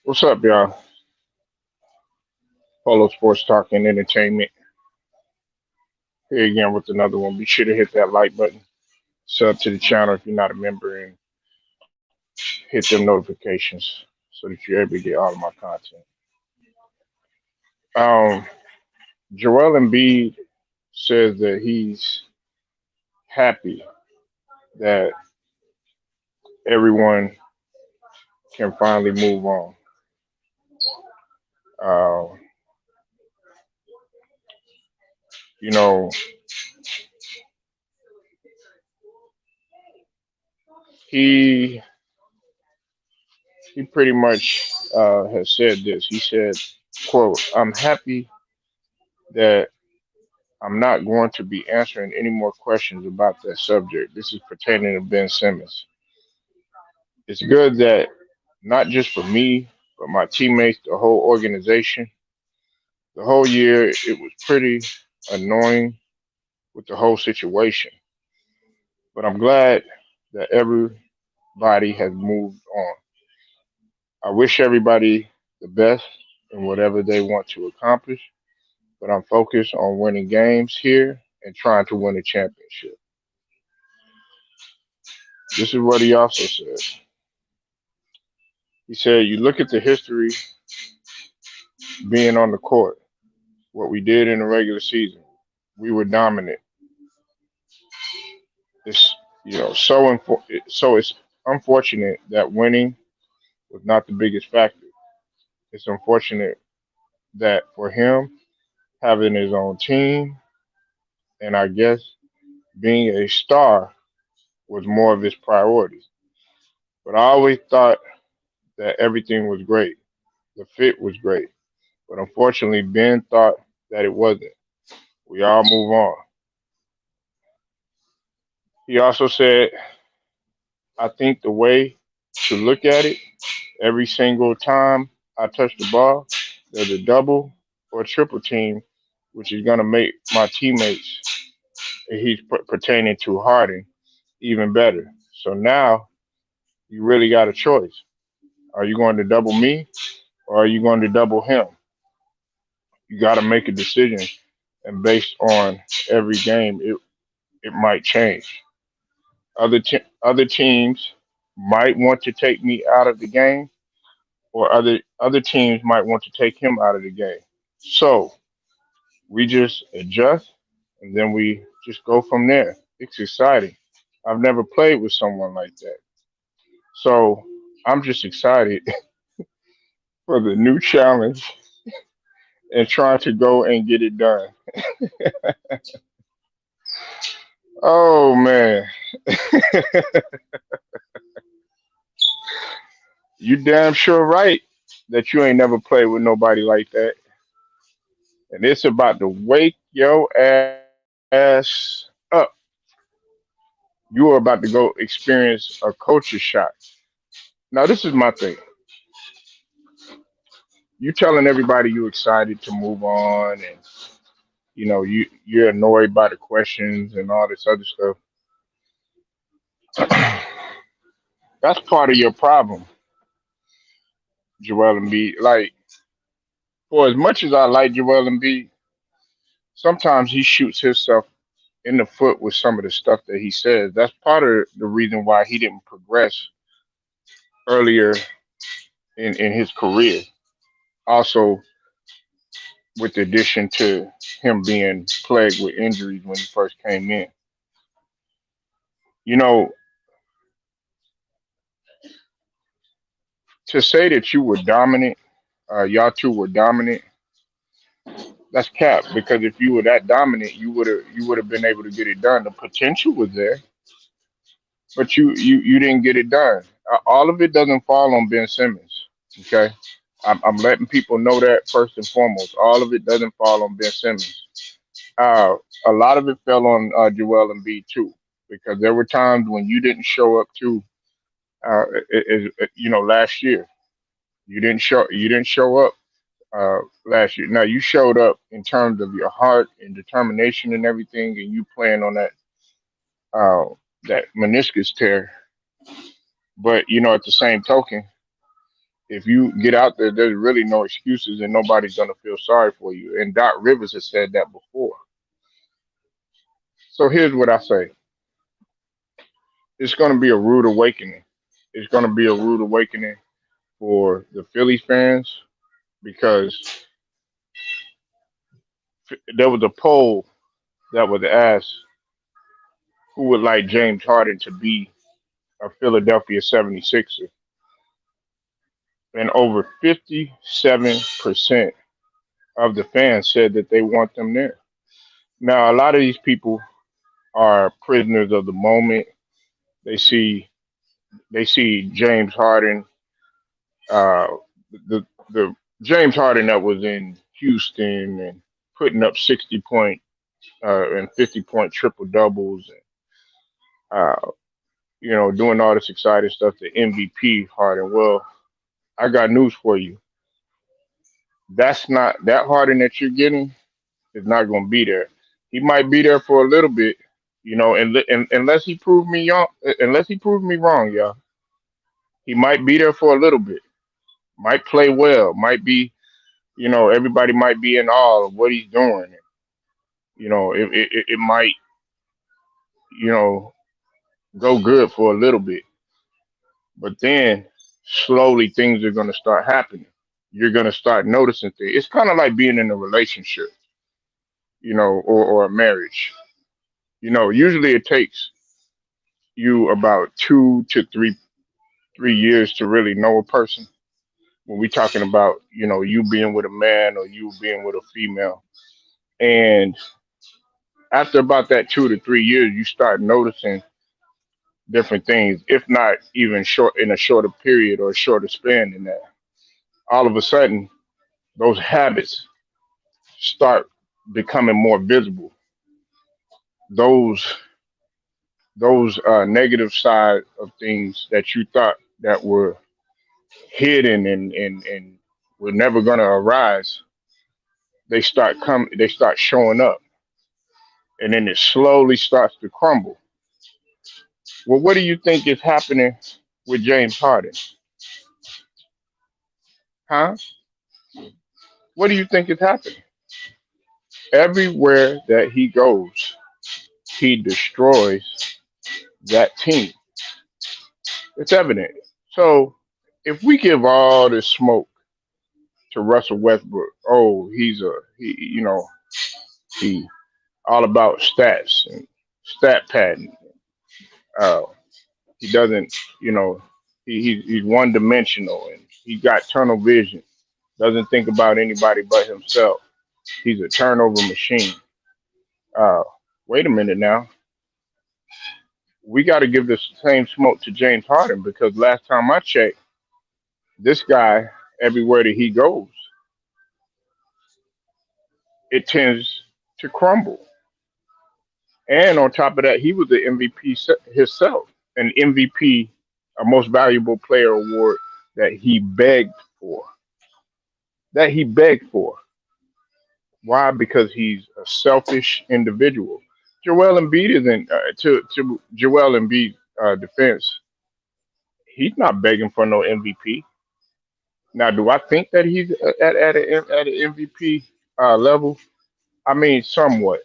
What's up, y'all? Polo Sports Talk and Entertainment here again with another one. Be sure to hit that like button, sub to the channel if you're not a member, and hit them notifications so that you're able to get all of my content. Um, Joel Embiid says that he's happy that everyone can finally move on. Uh, you know, he he pretty much has said this. He said, "quote I'm happy that I'm not going to be answering any more questions about that subject. This is pertaining to Ben Simmons. It's good that not just for me, but my teammates, the whole organization, the whole year, it was pretty annoying with the whole situation. But I'm glad that everybody has moved on. I wish everybody the best in whatever they want to accomplish, but I'm focused on winning games here and trying to win a championship." This is what he also said. He said, "You look at the history being on the court, what we did in the regular season. We were dominant. It's so it's unfortunate that winning was not the biggest factor. It's unfortunate that for him having his own team and I guess being a star was more of his priority. But I always thought that everything was great. The fit was great. But unfortunately, Ben thought that it wasn't. We all move on." He also said, "I think the way to look at it, every single time I touch the ball, there's a double or a triple team, which is going to make my teammates, and he's pertaining to Harden, even better. So now you really got a choice. Are you going to double me or are you going to double him? You got to make a decision. And based on every game, it might change. Other teams might want to take me out of the game, or other teams might want to take him out of the game. So we just adjust, and then we just go from there. It's exciting. I've never played with someone like that, so I'm just excited for the new challenge and trying to go and get it done." Oh man, you damn sure right that you ain't never played with nobody like that, and it's about to wake your ass up. You are about to go experience a culture shock. Now, this is my thing. You telling everybody you excited to move on, and you're annoyed by the questions and all this other stuff. That's part of your problem, Joel Embiid. Like, for as much as I like Joel Embiid, sometimes he shoots himself in the foot with some of the stuff that he says. That's part of the reason why he didn't progress earlier in his career. Also, with the addition to him being plagued with injuries when he first came in. You know, to say that you were dominant, y'all two were dominant, that's cap. Because if you were that dominant, you would have been able to get it done. The potential was there, but you didn't get it done. All of it doesn't fall on Ben Simmons. Okay, I'm letting people know that first and foremost. All of it doesn't fall on Ben Simmons. Uh, a lot of it fell on Joel Embiid too, because there were times when you didn't show up to, last year. You didn't show up last year. Now you showed up in terms of your heart and determination and everything, and you playing on uh, that meniscus tear. But at the same token, If you get out there, there's really no excuses, and nobody's gonna feel sorry for you. And Doc Rivers has said that before. So here's what I say: it's gonna be a rude awakening. It's gonna be a rude awakening for the Philly fans because there was a poll that was asked who would like James Harden to be a Philadelphia 76er, and over 57% of the fans said that they want them there. Now, a lot of these people are prisoners of the moment. They see they see James Harden, uh, the James Harden that was in Houston and putting up 60 point and 50 point triple doubles, and doing all this exciting stuff. The MVP Harden. Well, I got news for you. That's not that Harden that you're getting is not going to be there. He might be there for a little bit, and unless he proved me young, unless he proved me wrong, y'all. He might be there for a little bit. Might play well. Might be, everybody might be in awe of what he's doing. It might, you know, go good for a little bit, but then slowly things are going to start happening. You're going to start noticing things. It's kind of like being in a relationship, or a marriage. Usually it takes you about 2 to 3 years to really know a person. When we're talking about, you being with a man or you being with a female. And after about that 2 to 3 years, you start noticing different things, if not even short in a shorter period or a shorter span than that. All of a sudden, those habits start becoming more visible. Those those negative side of things that you thought that were hidden and were never going to arise, they start showing up, and then it slowly starts to crumble. Well, what do you think is happening with James Harden? Huh? What do you think is happening? Everywhere that he goes, he destroys that team. It's evident. So if we give all this smoke to Russell Westbrook, oh, he all about stats and stat padding. Uh, he doesn't, you know, he's one dimensional and he got tunnel vision. Doesn't think about anybody but himself. He's a turnover machine. Uh, Wait a minute now. We got to give the same smoke to James Harden because last time I checked, this guy, everywhere that he goes, it tends to crumble. And on top of that, he was the MVP himself, an MVP, a Most Valuable Player award that he begged for. That he begged for. Why? Because he's a selfish individual. Joel Embiid isn't to Joel Embiid defense. He's not begging for no MVP. Now, do I think that he's at an MVP level? I mean, somewhat,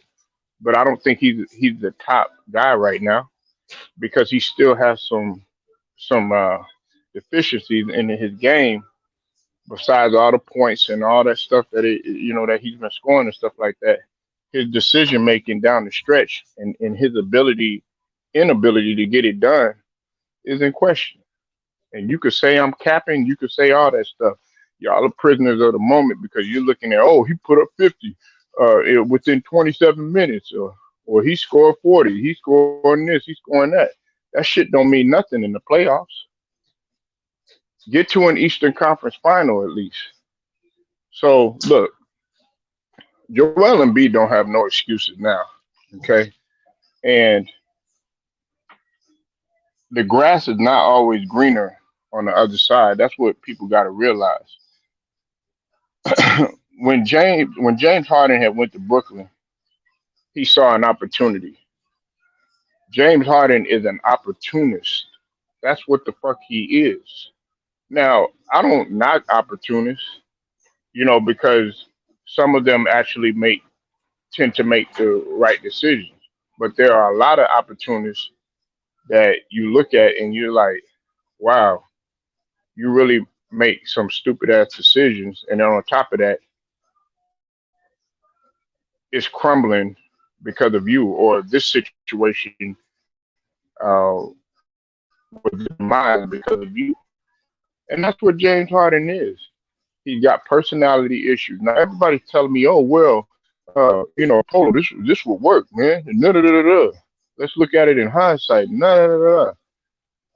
but I don't think he's the top guy right now because he still has some deficiencies in his game. Besides all the points and all that stuff that he's been scoring and stuff like that, his decision making down the stretch and his inability to get it done is in question. And you could say I'm capping, you could say all that stuff. Y'all are prisoners of the moment because you're looking at, oh, he put up 50 within 27 minutes, or he scored 40, he's scoring this, he's scoring that. That shit don't mean nothing in the playoffs. Get to an Eastern Conference final at least. So look, Joel Embiid don't have no excuses now. Okay, and the grass is not always greener on the other side. That's what people got to realize. When James Harden had went to Brooklyn, he saw an opportunity. James Harden is an opportunist. That's what the fuck he is. Now, I don't knock opportunists, because some of them actually tend to make the right decisions. But there are a lot of opportunists that you look at and you're like, wow, you really make some stupid ass decisions. And then on top of that, it's crumbling because of you or this situation was demised because of you. And that's what James Harden is. He's got personality issues. Now everybody's telling me, "Oh well, Polo, this will work, man." And da da da da. Let's look at it in hindsight. Nah, nah, nah, nah.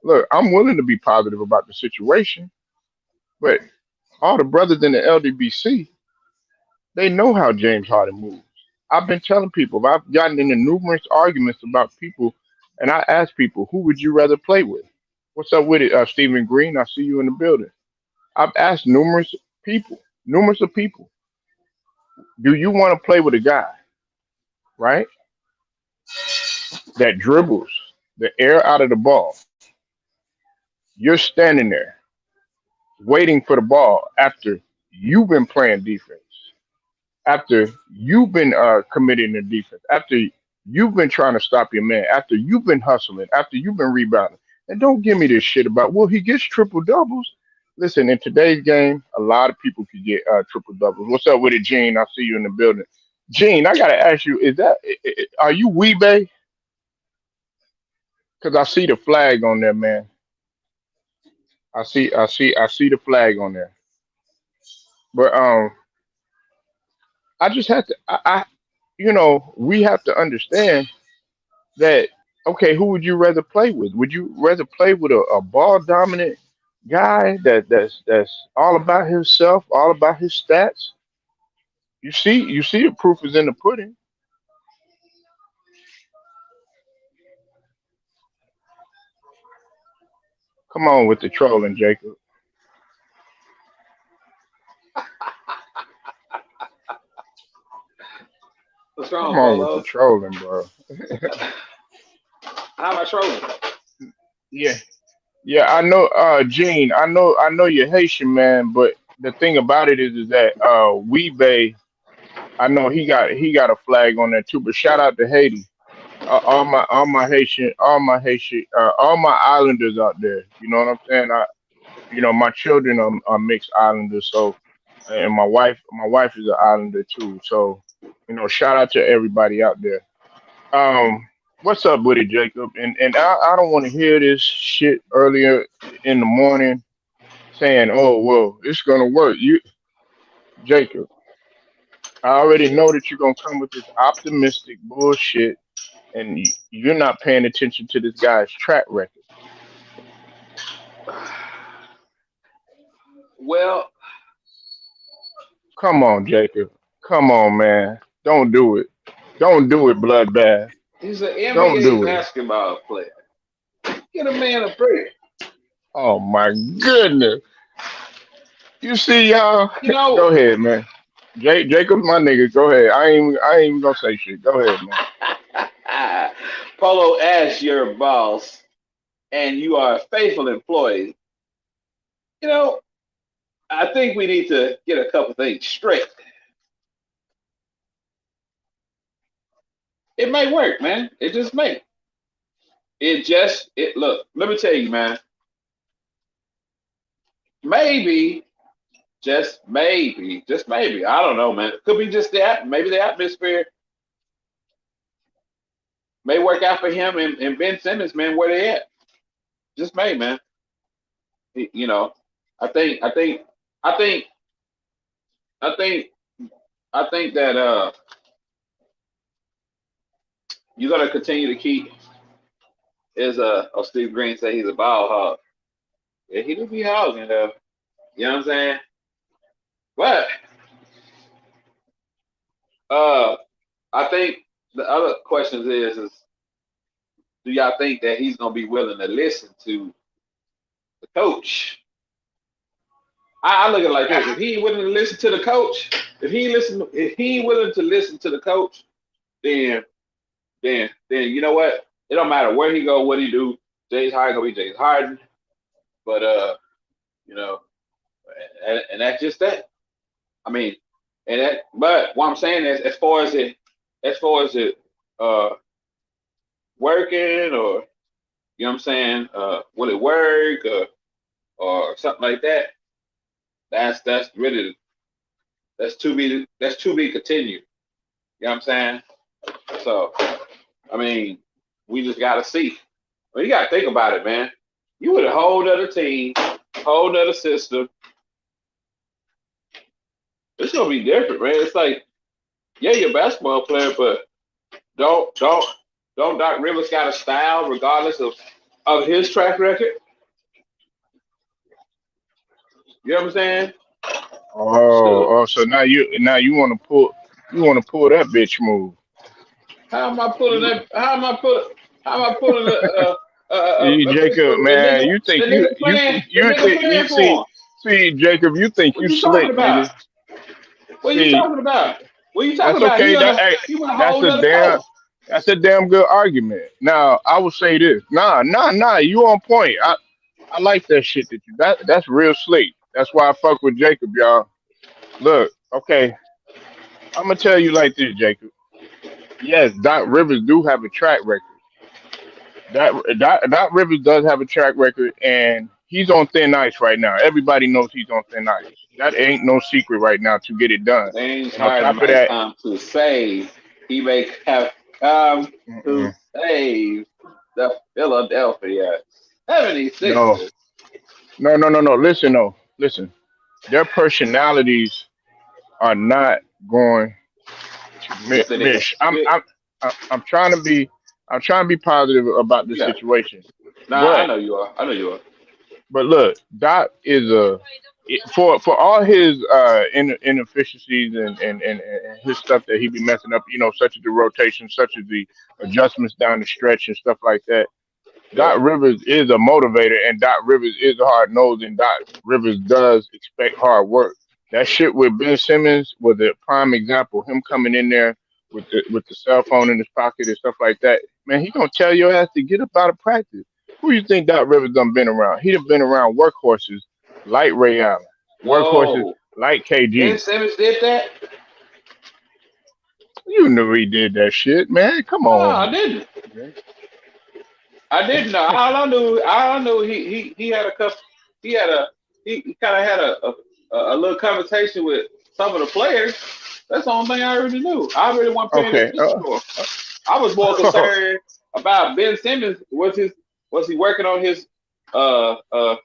Look, I'm willing to be positive about the situation, but all the brothers in the LDBC, they know how James Harden moves. I've been telling people, I've gotten into numerous arguments about people, and I ask people, who would you rather play with? What's up with it, Stephen Green? I see you in the building. I've asked numerous of people, do you want to play with a guy, right, that dribbles the air out of the ball? You're standing there waiting for the ball after you've been playing defense, after you've been committing to defense, after you've been trying to stop your man, after you've been hustling, after you've been rebounding. And don't give me this shit about, well, he gets triple doubles. Listen, in today's game, a lot of people could get triple doubles. What's up with it, Gene? I see you in the building. Gene, I gotta ask you, are you Weebay? Because I see the flag on there, man. I see the flag on there. But I just have to, we have to understand that. Okay, who would you rather play with? Would you rather play with a ball dominant guy that's all about himself, all about his stats? You see, the proof is in the pudding. Come on with the trolling, Jacob. What's Come wrong, on with the Polo? trolling, bro. How am I trolling? Yeah, yeah. I know, Gene. I know you're Haitian, man. But the thing about it is that Weebay, I know he got a flag on there too. But shout out to Haiti. All my Haitian, all my Islanders out there. You know what I'm saying? My children are mixed Islanders, so and my wife is an Islander too. So, shout out to everybody out there. What's up with it, Jacob? And I don't want to hear this shit earlier in the morning saying, "Oh well, it's gonna work." Jacob, I already know that you're gonna come with this optimistic bullshit, and you're not paying attention to this guy's track record. Well, Come on, Jacob. Come on, man. Don't do it. Don't do it, bloodbath. he's an Don't NBA do it. basketball player. Get a man a break. Oh my goodness. You see, y'all. You know, Go ahead, man. Jacob's my nigga. Go ahead. I ain't even gonna say shit. Go ahead, man. Polo as your boss, and you are a faithful employee. You know, I think we need to get a couple things straight. It may work, man. It just may. It look, let me tell you, man. Maybe, just maybe. I don't know, man. It could be just that. Maybe the atmosphere may work out for him and Ben Simmons, man, where they at. Just may, man. You know, I think, I think, I think, I think, I think that you're gonna continue to keep is Steve Green say he's a ball hog. Yeah, he do be hogging though. You know what I'm saying? But uh, I think the other questions is do y'all think that he's gonna be willing to listen to the coach? I look at it like this: if he ain't willing to listen to the coach, if he ain't willing to listen to the coach, then then you know what? It don't matter where he go, what he do. James Harden gonna be James Harden. But you know, and that's just that. I mean, and that. But what I'm saying is, as far as it, uh, working or you know what I'm saying, will it work or something like that? That's really that's to be continued. You know what I'm saying? So I mean, we just gotta see. Well, you gotta think about it, man. You with a whole other team, whole other system. It's gonna be different, man. It's like, yeah, you're a basketball player, but don't don't don't Doc Rivers got a style regardless of his track record? You know what I'm saying? Oh, So oh, so now you want to pull that bitch move. how am I pulling You, that? How am I pulling a bitch Jacob, move? The man, nigga, you the think nigga playing, the you nigga think you playing for him. see Jacob, you think What you you talking slick, about? nigga. What are you See, talking about? What are you talking that's about? okay. Hey, He with a that's whole a nother damn coach. that's a damn good argument. Now I would say this. Nah. You on point. I like that shit that's real slick. That's why I fuck with Jacob, y'all. Look, okay, I'm gonna tell you like this, Jacob. Yes, Doc Rivers do have a track record. Doc Rivers does have a track record, and he's on thin ice right now. Everybody knows he's on thin ice. That ain't no secret right now to get it done. James And on Harden top of might that, come to save. He may have come to mm-mm, save the Philadelphia no, 76ers. no. Listen, though, listen. Their personalities are not going to Just that they can mish. fit. I'm trying to be, I'm trying to be positive about this Yeah. situation, Nah, I but know you are. I know you are. look, Doc is for all his inefficiencies and his stuff that he be messing up, such as the rotation, such as the adjustments down the stretch and stuff like that. Yeah. Doc Rivers is a motivator, and Doc Rivers is a hard nose, and Doc Rivers does expect hard work. That shit with Ben Simmons was a prime example. Him coming in there with the cell phone in his pocket and stuff like that. Man, he gonna tell your ass to get up out of practice. Who you think Doc Rivers done been around? He done been around workhorses like Ray Allen, workhorses No. like Ben KG. Simmons did that? You knew he did that shit, man. Come No, I on. didn't. I didn't know. All I knew, he had a couple. He had a he kind of had a little conversation with some of the players. That's the only thing I already knew. I really wasn't paying Okay. attention to him. I was more Uh, concerned about Ben Simmons. Was he working on his uh uh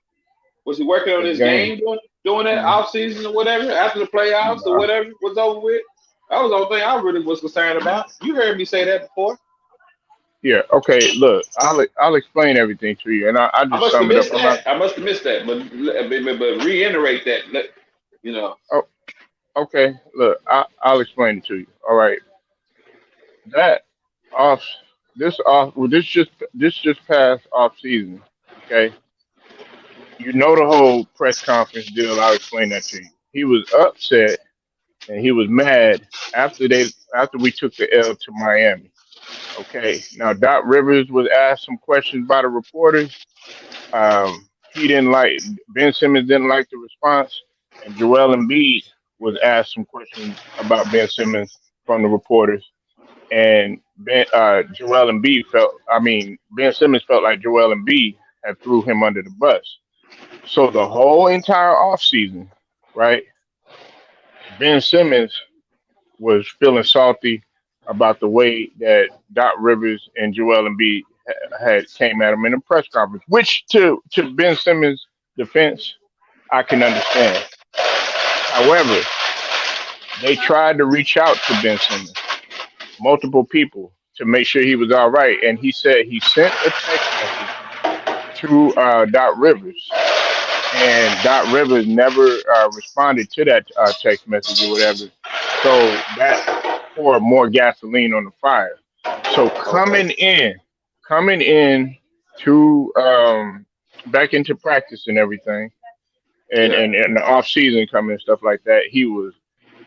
was he working on his his game. game doing that Mhm. off season or whatever after the playoffs or Nah. whatever was over with? That was the only thing I really was concerned about. You heard me say that before. Yeah. Okay. Look, I'll explain everything to you, and I I just must have sum it up. missed I'm not. that. I must have missed that. But reiterate that. You know. Oh, okay. Look, I'll explain it to you. All right. That off well, this just passed off season. Okay. You know the whole press conference deal. I'll explain that to you. He was upset and he was mad after we took the L to Miami. Okay. Now Doc Rivers was asked some questions by the reporters. He didn't like Ben Simmons didn't like the response, and Joel Embiid was asked some questions about Ben Simmons from the reporters, and Joel Embiid Ben Simmons felt like Joel Embiid had threw him under the bus. So the whole entire offseason, right? Ben Simmons was feeling salty about the way that Doc Rivers and Joel Embiid had came at him in a press conference, which to Ben Simmons' defense, I can understand. However, they tried to reach out to Ben Simmons, multiple people, to make sure he was all right, and he said he sent a text message to Doc Rivers, and Doc Rivers never responded to that text message or whatever. So that poured more gasoline on the fire. So Okay. coming in to back into practice and everything, Yeah. and the off season coming and stuff like that, he was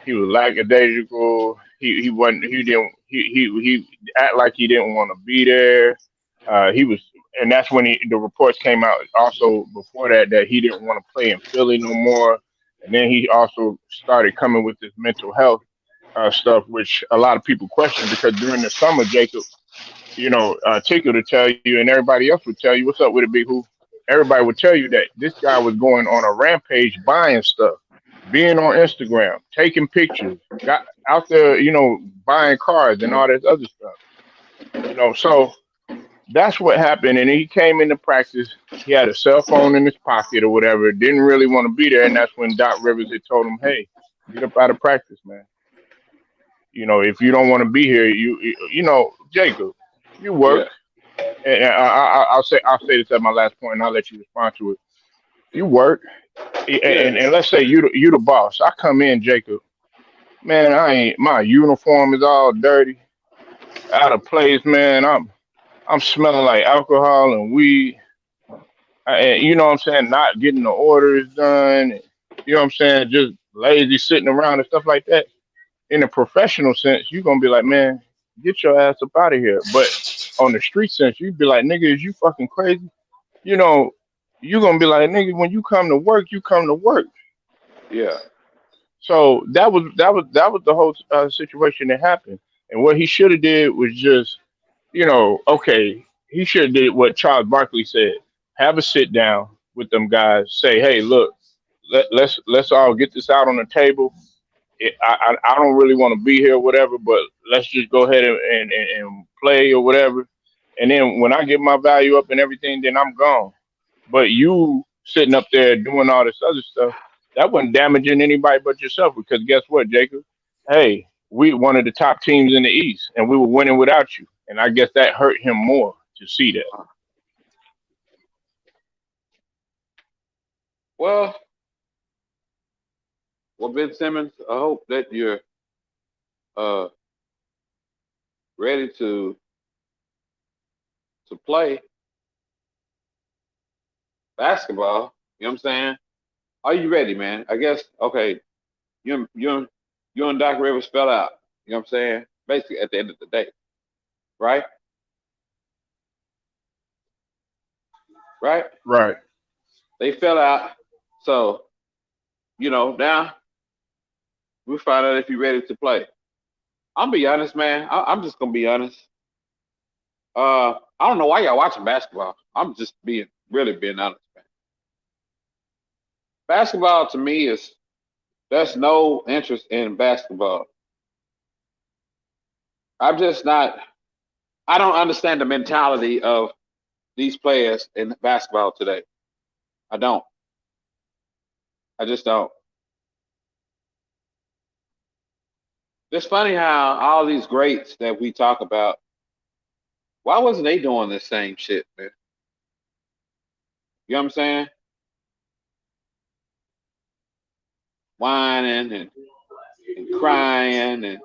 lackadaisical. He wasn't he didn't he act like he didn't want to be there. He was. and that's when the reports came out. Also before that he didn't want to play in Philly no more, and then he also started coming with this mental health stuff, which a lot of people question because during the summer, Jacob, Tickle to tell you, and everybody else would tell you, "What's up with a big who?" Everybody would tell you that this guy was going on a rampage, buying stuff, being on Instagram, taking pictures, got out there, buying cars and all this other stuff. So that's what happened. And he came into practice. He had a cell phone in his pocket or whatever. Didn't really want to be there. And that's when Doc Rivers had told him, "Hey, get up out of practice, man. If you don't want to be here, Jacob, you Yeah. work." And I'll say this at my last point, and I'll let you respond to it. You work, Yeah. and let's say you the boss. I come in, Jacob. Man, I ain't my uniform is all dirty, out of place, man. I'm smelling like alcohol and weed. And you know what I'm saying? Not getting the orders done. You know what I'm saying? Just lazy sitting around and stuff like that. In a professional sense, you're gonna be like, man, get your ass up out of here. But on the street sense, you'd be like, nigga, is you fucking crazy? You know, you're gonna be like, nigga, when you come to work, you come to work. Yeah. So that was the whole situation that happened. And what he should have did was just, okay, he should have did what Charles Barkley said: have a sit down with them guys, say, hey, look, let's all get this out on the table. I don't really want to be here, or whatever, but let's just go ahead and play or whatever. And then when I get my value up and everything, then I'm gone. But you sitting up there doing all this other stuff, that wasn't damaging anybody but yourself. Because guess what, Jacob? Hey, we one of the top teams in the East, and we were winning without you. And I guess that hurt him more to see that. Well, Ben Simmons, I hope that you're uh ready to play basketball. You know what I'm saying? Are you ready, man? I guess okay. You and Doc Rivers fell out. You know what I'm saying? Basically, at the end of the day, right? Right? Right. They fell out. So now we find out if you're ready to play. I'm be honest, man. I'm just gonna be honest. I don't know why y'all watching basketball. I'm just being honest, man. Basketball to me is there's no interest in basketball. I'm just not. I don't understand the mentality of these players in basketball today. I don't. I just don't. It's funny how all these greats that we talk about, why wasn't they doing this same shit, man? You know what I'm saying? Whining and crying and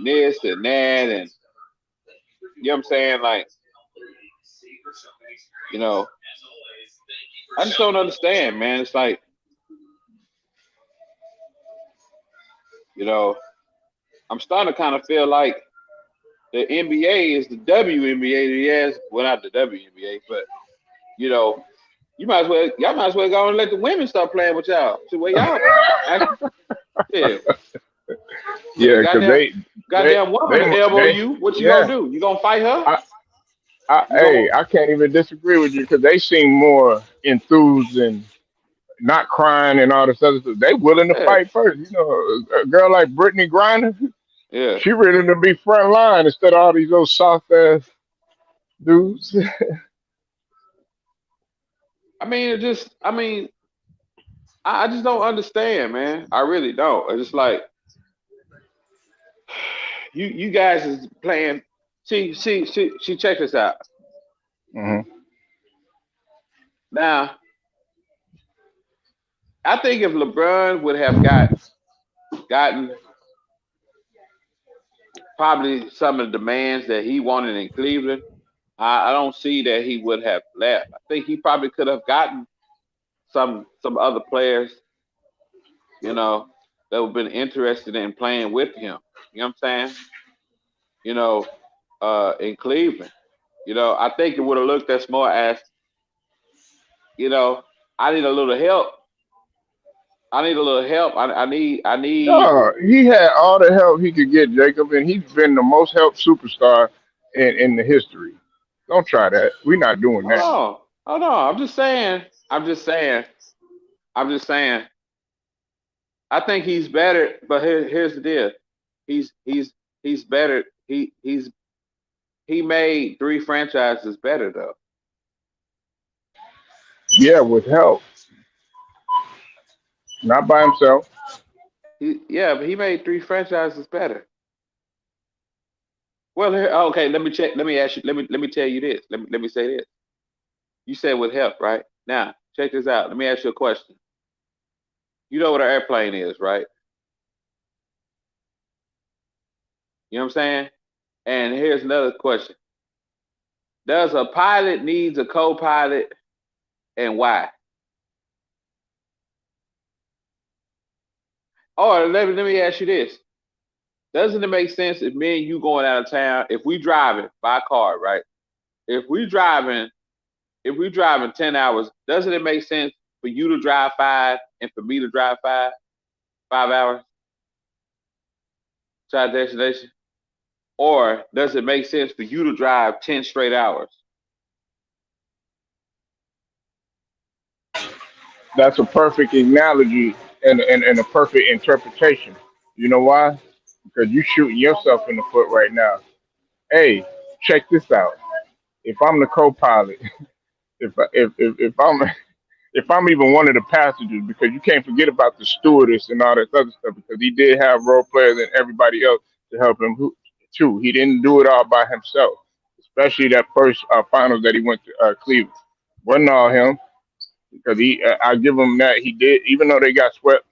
this and that and you know what I'm saying? Like, you know, I just don't understand, man. It's like, you know, I'm starting to kind of feel like the NBA is the WNBA. Yes, well, not the WNBA, but you know, y'all might as well go and let the women start playing with y'all. See where y'all actually, yeah, yeah, Yeah, because they goddamn woman they to elbow they you. What you gonna yeah. do? You gonna fight her? I, You gonna hey, I can't even disagree with you because they seem more enthused and not crying and all this other stuff. They willing to yeah, fight first. A girl like Brittany Griner, yeah. she ready to be front line instead of all these old soft ass dudes. I mean, I just don't understand, man. I really don't. It's just like you guys is playing. See, check this out. Hmm. Now, I think if LeBron would have gotten probably some of the demands that he wanted in Cleveland, I don't see that he would have left. I think he probably could have gotten some other players, you know, that would have been interested in playing with him. You know what I'm saying? You know, in Cleveland. I think it would have looked as more as, you know, I need a little help. I need a little help. I need. No, he had all the help he could get, Jacob, and he's been the most helped superstar in the history. Don't try that. We're not doing Hold that. on, hold on. I'm just saying. I'm just saying. I'm just saying. I think he's better, but here's the deal. He's better. He made three franchises better though. Yeah, with help, not by himself. Yeah, but he made three franchises better. Well, here, okay. Let me check. Let me ask you. Let me tell you this. Let me say this. You said with help, right? Now, check this out. Let me ask you a question. You know what an airplane is, right? You know what I'm saying? And here's another question. Does a pilot needs a co-pilot and why? Or let me ask you this. Doesn't it make sense if me and you going out of town, if we driving by car, right? If we driving, if we driving 10 hours, doesn't it make sense for you to drive 5 and for me to drive 5 hours to our destination? Or does it make sense for you to drive 10 straight hours? That's a perfect analogy and a perfect interpretation. You know why? Because you shooting yourself in the foot right now. Hey, check this out. If I'm the co-pilot, if I'm if I'm even one of the passengers, because you can't forget about the stewardess and all that other stuff, because he did have role players and everybody else to help him too. He didn't do it all by himself, especially that first finals that he went to Cleveland. Wasn't all him, because I give him that he did, even though they got swept.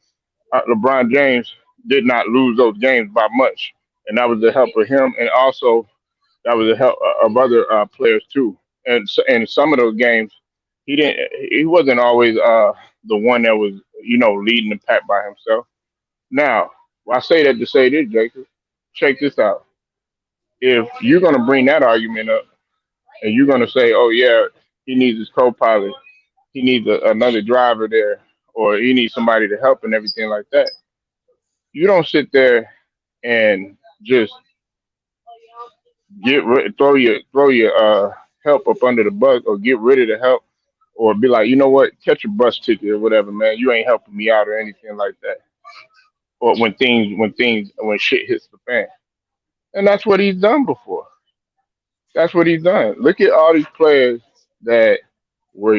LeBron James did not lose those games by much, and that was the help of him, and also that was the help of other players too. And some of those games, he wasn't always the one that was leading the pack by himself. Now, I say that to say this, Jacob. Check this out. If you're gonna bring that argument up, and you're gonna say, "Oh yeah, he needs his co-pilot, he needs another driver there, or he needs somebody to help and everything like that," you don't sit there and just throw your help up under the bus or get rid of the help or be like, you know what, catch a bus ticket or whatever, man. You ain't helping me out or anything like that. Or when shit hits the fan. And that's what he's done before. That's what he's done. Look at all these players that were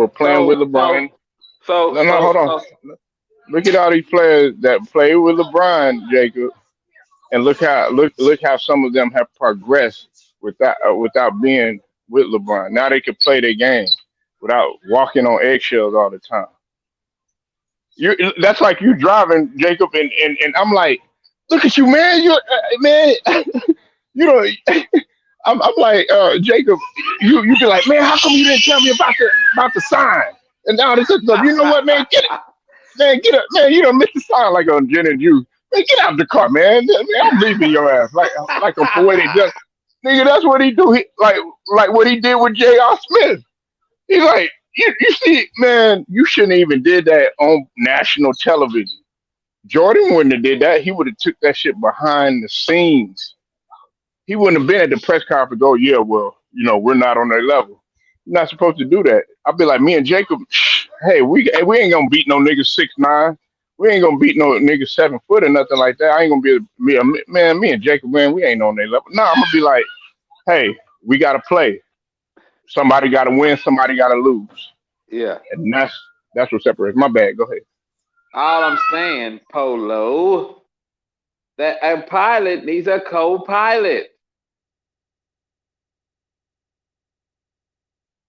playing with So, so, LeBron. so, No, no, so, hold on. so, Look at all these players that play with LeBron, Jacob, and look how some of them have progressed without being with LeBron. Now they can play their game without walking on eggshells all the time. That's like you driving, Jacob, and I'm like, look at you, man. Man, you know, I'm like, Jacob, you be like, man, how come you didn't tell me about the sign and all this other stuff? You know what, man? Get up, man. You don't miss the sign like on Gin and Juice. Man, get out the car, man. Man, I'm leaving your ass like a poetic justice. Nigga, that's what he do. He like what he did with J.R. Smith. He's like, you see, man, you shouldn't even did that on national television. Jordan wouldn't have did that. He would have took that shit behind the scenes. He wouldn't have been at the press conference. Go, yeah, well, we're not on their level. You're not supposed to do that. I'd be like, me and Jacob, hey, we ain't gonna beat no nigga 6'9". We ain't gonna beat no nigga 7 foot or nothing like that. I ain't gonna man. Me and Jacob, man, we ain't on their level. No, I'm gonna be like, hey, we gotta play. Somebody gotta win. Somebody gotta lose, yeah. and that's what separates. My bad. Go ahead. All I'm saying, Polo, that a pilot needs a co-pilot.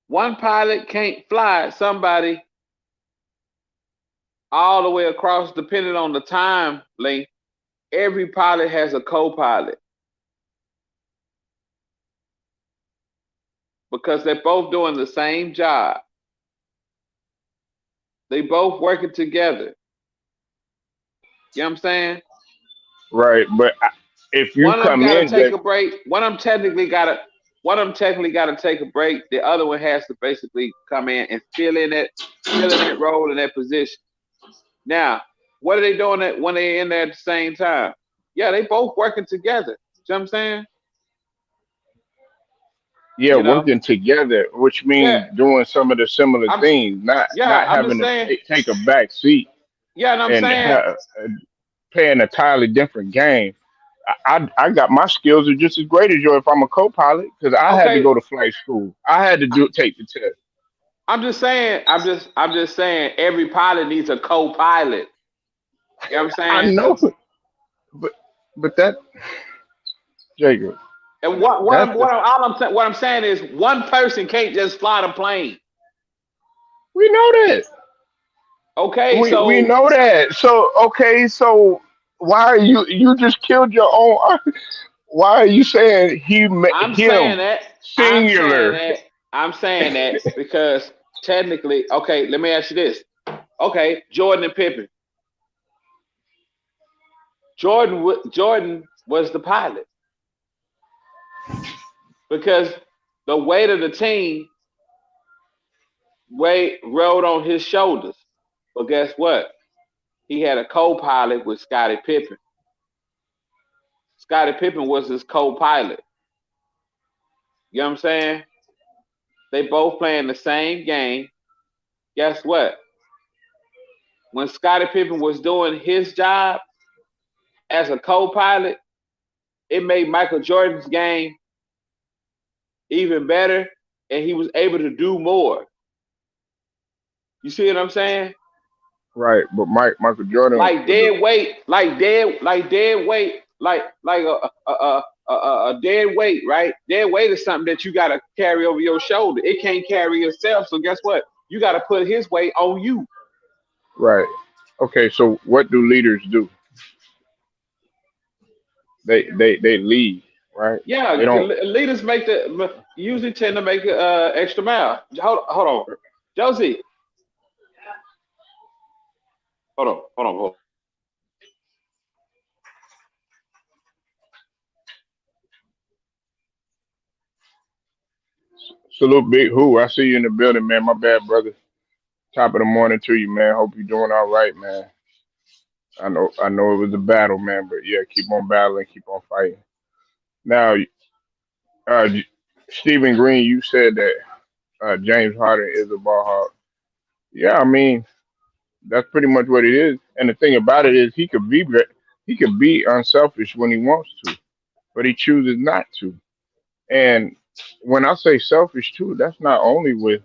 One pilot can't fly somebody all the way across, depending on the time length. Every pilot has a co-pilot because they're both doing the same job. They both working together. You know what I'm saying? Right, but if you One of them come got to in, take Jacob, a break. One of them technically got to. One of them technically got to take a break. The other one has to basically come in and fill in that role in that position. Now, what are they doing when they're in there at the same time? Yeah, they both working together. You know what I'm saying? Yeah, You know? working together, which Yeah, means doing some of the similar I'm. things, not I'm having just to saying. take a back seat Yeah, and I'm and saying. playing a entirely different game. I got my skills are just as great as yours if I'm a co-pilot because I had to Okay, go to flight school. I had to take the test. I'm just saying. I'm just saying. Every pilot needs a co-pilot. You know what I'm I saying? know, but that Jacob, And that's the what I'm saying is one person can't just fly the plane. we know that. Okay, We so know that. So okay, so why are you just killed your own? Why are you saying I'm saying him that. I'm saying singular? that. I'm saying that because technically, okay, let me ask you this. Okay, Jordan and Pippen. Jordan was the pilot because the weight of the team weight rode on his shoulders. But guess what? He had a co-pilot with Scottie Pippen. Scottie Pippen was his co-pilot. You know what I'm saying? They both playing the same game. Guess what? When Scottie Pippen was doing his job as a co-pilot, it made Michael Jordan's game even better, and he was able to do more. You see what I'm saying? Right, but Michael Jordan Like was a dead weight, like dead weight, like a dead weight, right? Dead weight is something that you got to carry over your shoulder. It can't carry itself, so guess what? You got to put his weight on you. right. Okay, so what do leaders do? They lead, right? Yeah, They don't. leaders make the usually tend to make extra mile. Hold on, Josie. Hold on. Salute Big Who. I see you in the building, man. My bad, brother. Top of the morning to you, man. Hope you're doing all right, man. I know it was a battle, man, but yeah, keep on battling, keep on fighting. Now, uh, Stephen Green, you said that James Harden is a ball hog. Yeah, I mean that's pretty much what it is. And the thing about it is he could be unselfish when he wants to, but he chooses not to. And when I say selfish too, that's not only with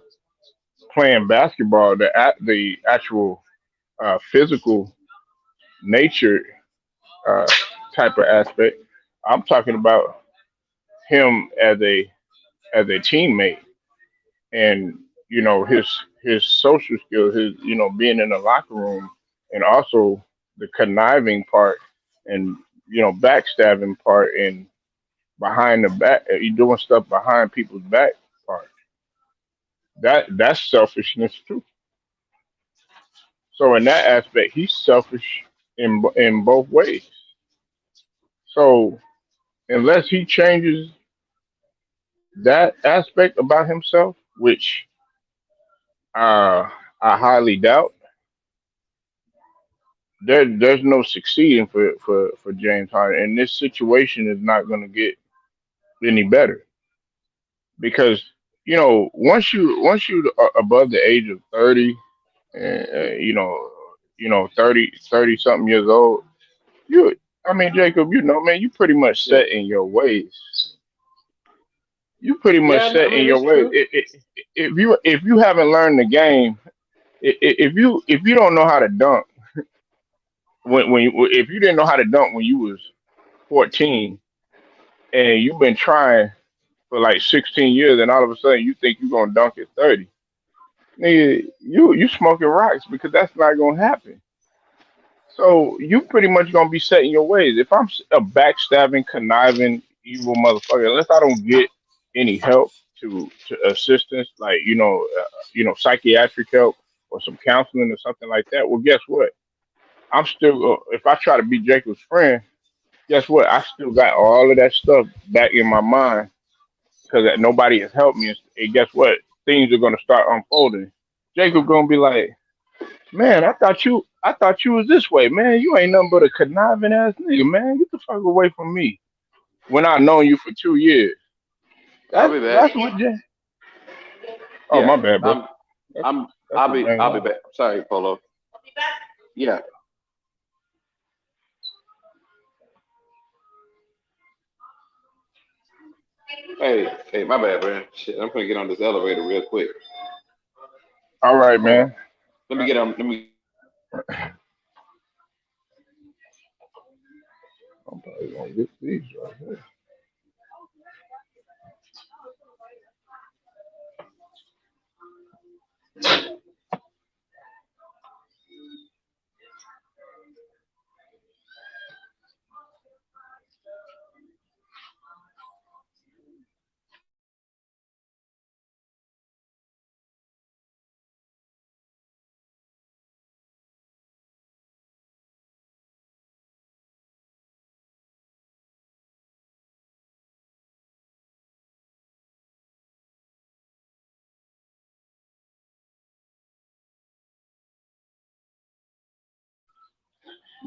playing basketball, the actual physical nature uh, type of aspect. I'm talking about him as a teammate, and his social skills, his being in the locker room, and also the conniving part, and backstabbing part, and behind the back, you doing stuff behind people's back part. That's selfishness too. So in that aspect, he's selfish in both ways. So unless he changes that aspect about himself, which I highly doubt, there's no succeeding for James Harden, and this situation is not going to get any better because once you are above the age of 30, and 30 something years old, you I mean Jacob, man, you pretty much Yeah, set in your ways. You pretty yeah. much I set in mean, your it's ways. true. If you haven't learned the game, if you don't know how to dunk if you didn't know how to dunk when you was 14 and you've been trying for like 16 years and all of a sudden you think you're gonna dunk at 30, nigga, you smoking rocks because that's not gonna happen. So you pretty much gonna be set in your ways. If I'm a backstabbing, conniving, evil motherfucker, unless I don't get any help to assistance, like psychiatric help or some counseling or something like that, well, guess what? I'm still if I try to be Jacob's friend, guess what? I still got all of that stuff back in my mind because nobody has helped me. And guess what? Things are gonna start unfolding. Jacob gonna be like, man, I thought you was this way, man. You ain't nothing but a conniving ass nigga, man. Get the fuck away from me. When I've known you for 2 years. I'll That's be back. that's what Jay. Oh Yeah, my bad, bro. That's I'm, that's what Jay I'll be want. back. Sorry, Polo. Yeah. Hey, my bad, man. Shit, I'm gonna get on this elevator real quick. All right, Hold on. man. Let me get on. Let me. I'm probably gonna get these right here.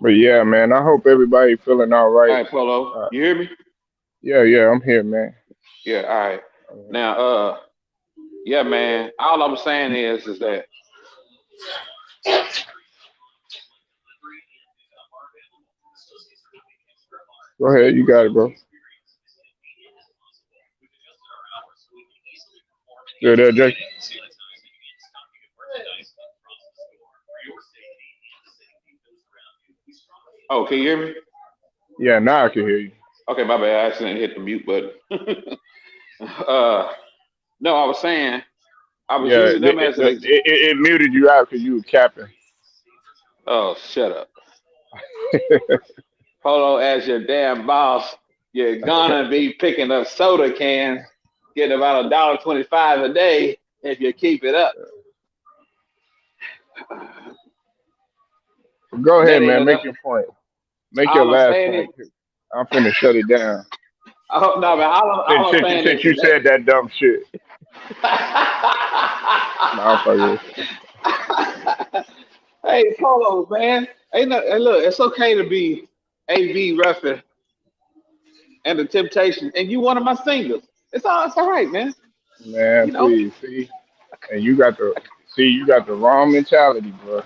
But yeah, man. I hope everybody feeling all All right. right, Polo. Uh, You hear me? yeah, yeah. I'm here, man. Yeah. All right. Now, yeah, man. All I'm saying is that Go ahead. You got it, bro. Still there, Jake? oh, can you hear me? Yeah, now I can hear you. Okay, my bad. I accidentally hit the mute button. uh, no, I was saying I was Yeah, using them as an it muted you out because you were capping. oh, shut up. Polo as your damn boss, you're gonna be picking up soda cans, getting about $1.25 a day if you keep it up. Go That ahead, ain't man. Make enough. your point. Make your All I'm last saying is, point. I'm finna shut it down. oh, no, man, Since, all I'm since, saying since you is that. said that dumb shit. No, I'm fucking with Hey, Polo, man. Hey, look, it's okay to be AB Ruffin and the Temptation, and you one of my singles. It's all right, man. you. Man, You know, please. See? And you got the wrong mentality, bro.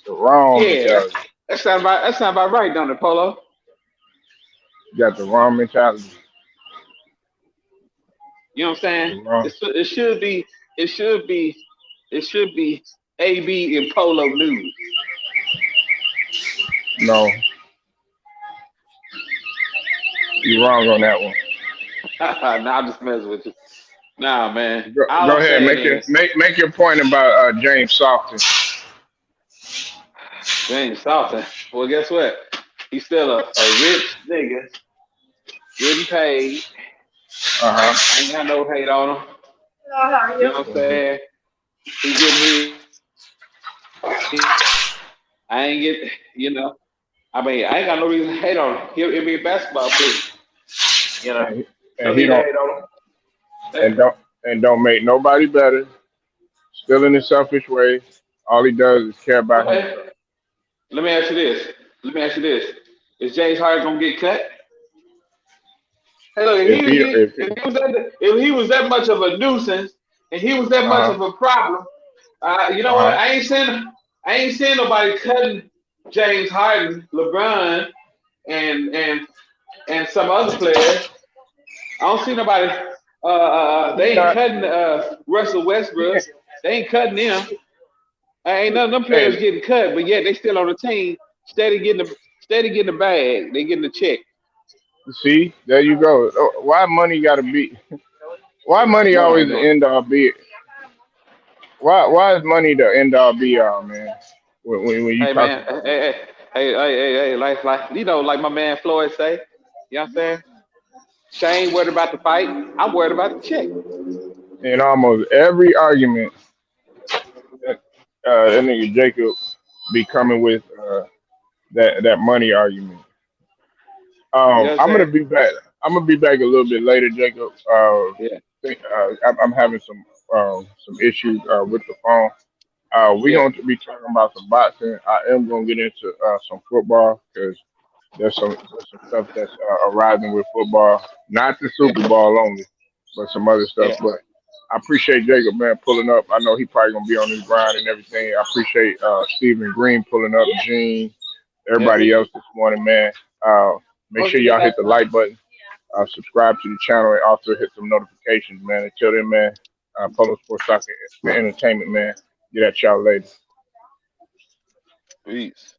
The wrong yeah, mentality. that sound about right, don't it, Polo? You got the wrong mentality. You know what I'm saying? The wrong. It should be, it should be, it should be AB and Polo news. No, you're wrong on that one. Nah, I'm just messing with you. Nah, man. Go, All go I'm ahead. saying Make your is, make your point about James Softon. James Southern. Well, guess what? He's still a rich nigga getting paid. Uh I ain't got no hate on him. You know what I'm huh. saying? He getting his. I ain't get. You know. I mean, I ain't got no reason to hate on him. He'll be a basketball player. You know. And, No and he need to don't hate on him. and Hey, don't make nobody better. Still in a selfish way. All he does is care about okay. himself. Let me ask you this. Let me ask you this. Is James Harden gonna get cut? Hey, look, If he if if he was that much of a nuisance and he was that much uh huh of a problem, you know uh what? huh. I ain't seeing nobody cutting James Harden, LeBron, and some other players. I don't see nobody. He They ain't not. cutting Russell He Westbrook. ain't. They ain't cutting him. Ain't none of them players Hey, getting cut, but yet they still on the team, steady getting the bag. They getting the check. see, there you go. Why money got to be? Why money No, I always the know. end all be? Why is money the end all be all, man? When you Hey talk man, about money, like like my man Floyd say, you know what I'm saying? Shane worried about the fight. I'm worried about the check. in almost every argument, that nigga Jacob be coming with that money argument. You know what I'm I'm gonna saying? be back. I'm gonna be back a little bit later, Jacob. Yeah, I'm having some issues with the phone. We're yeah, going to be talking about some boxing. I am going to get into some football because there's some stuff that's arising with football. Not the yeah, Super Bowl only, but some other stuff. yeah, But I appreciate Jacob, man, pulling up. I know he probably going to be on his grind and everything. I appreciate Stephen Green pulling up, Gene, yeah. everybody else this morning, man. Uh, Make Oh sure yeah, y'all hit the like button, subscribe to the channel, and also hit some notifications, man. Until then, man, Polo Sports Soccer Entertainment, man. Get at y'all later. peace.